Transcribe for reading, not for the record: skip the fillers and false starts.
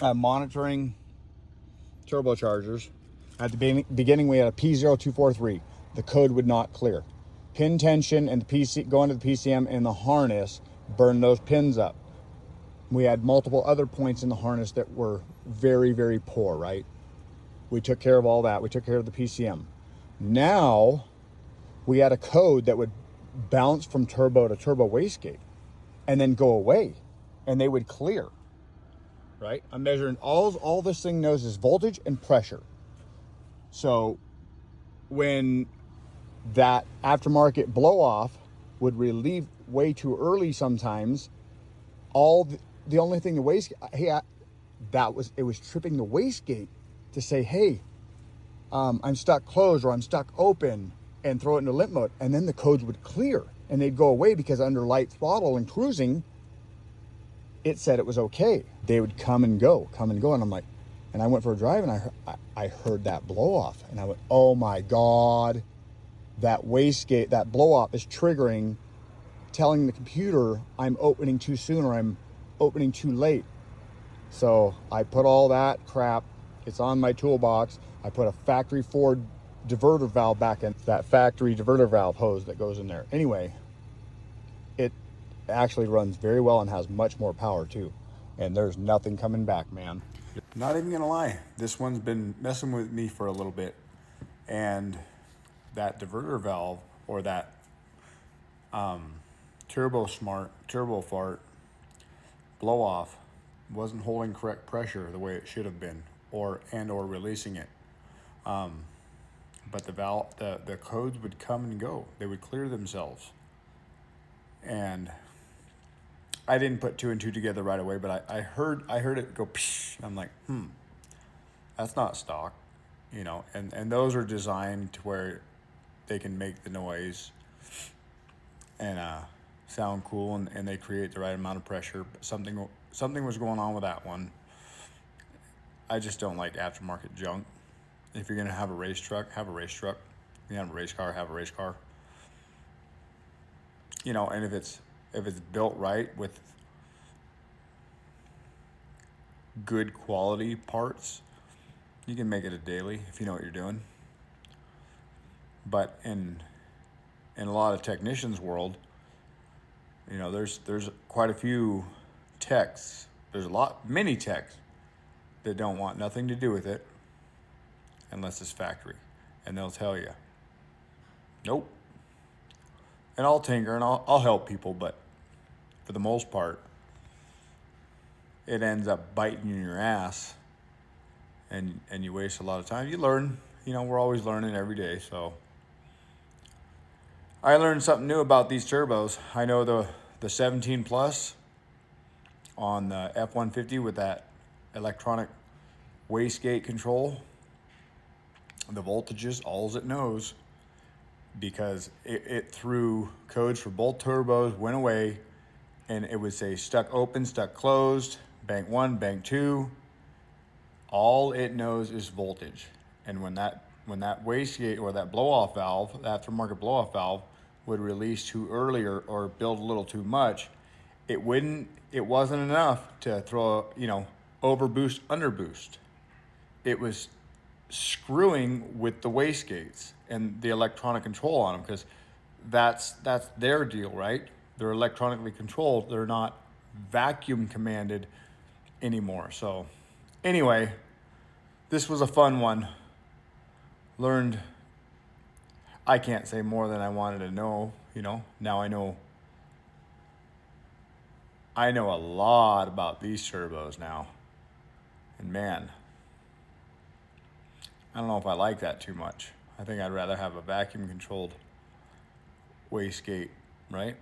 monitoring turbochargers. At the beginning, we had a P0243. The code would not clear. Pin tension and the PC going to the PCM and the harness burned those pins up. We had multiple other points in the harness that were very, very poor, right? We took care of all that. We took care of the PCM. Now, we had a code that would bounce from turbo to turbo wastegate and then go away, and they would clear, right? I'm measuring, all this thing knows is voltage and pressure. So when that aftermarket blow off would relieve way too early sometimes, the only thing the wastegate, it was tripping the wastegate to say, hey, I'm stuck closed or I'm stuck open, and throw it into limp mode. And then the codes would clear and they'd go away because under light throttle and cruising, it said it was okay. They would come and go. And I'm like, and I went for a drive and I heard that blow off and I went, oh my God, that wastegate, that blow off is triggering, telling the computer I'm opening too soon or I'm opening too late. So I put all that crap, it's on my toolbox. I put a factory Ford diverter valve back in, that factory diverter valve hose that goes in there. Anyway, it actually runs very well and has much more power too. And there's nothing coming back, man. Not even gonna lie, this one's been messing with me for a little bit. And that diverter valve, or that turbo fart blow off, wasn't holding correct pressure the way it should have been, or releasing it. But the codes would come and go. They would clear themselves. And I didn't put two and two together right away, but I heard it go psh. I'm like, that's not stock, and those are designed to where they can make the noise and sound cool, and they create the right amount of pressure. But something was going on with that one. I just don't like aftermarket junk. If you're gonna have a race truck, have a race truck. If you have a race car, have a race car. And if it's built right with good quality parts, you can make it a daily if you know what you're doing. But in a lot of technicians' world, there's quite a few techs. There's many techs that don't want nothing to do with it unless it's factory, and they'll tell you, nope. And I'll tinker and I'll help people, but for the most part, it ends up biting you in your ass, and you waste a lot of time. You learn, we're always learning every day. So I learned something new about these turbos. I know the 17 plus on the F-150 with that electronic wastegate control, the voltages, all it knows, because it threw codes for both turbos, went away, and it would say stuck open, stuck closed, bank 1, bank 2. All it knows is voltage. And when that wastegate or that blow-off valve, the aftermarket blow-off valve, would release too early or build a little too much, it wasn't enough to throw overboost, underboost. It was screwing with the wastegates and the electronic control on them, because that's their deal, right? They're electronically controlled. They're not vacuum commanded anymore. So anyway, this was a fun one. Learned, I can't say more than I wanted to know. Now I know a lot about these turbos now. And man, I don't know if I like that too much. I think I'd rather have a vacuum controlled wastegate, right?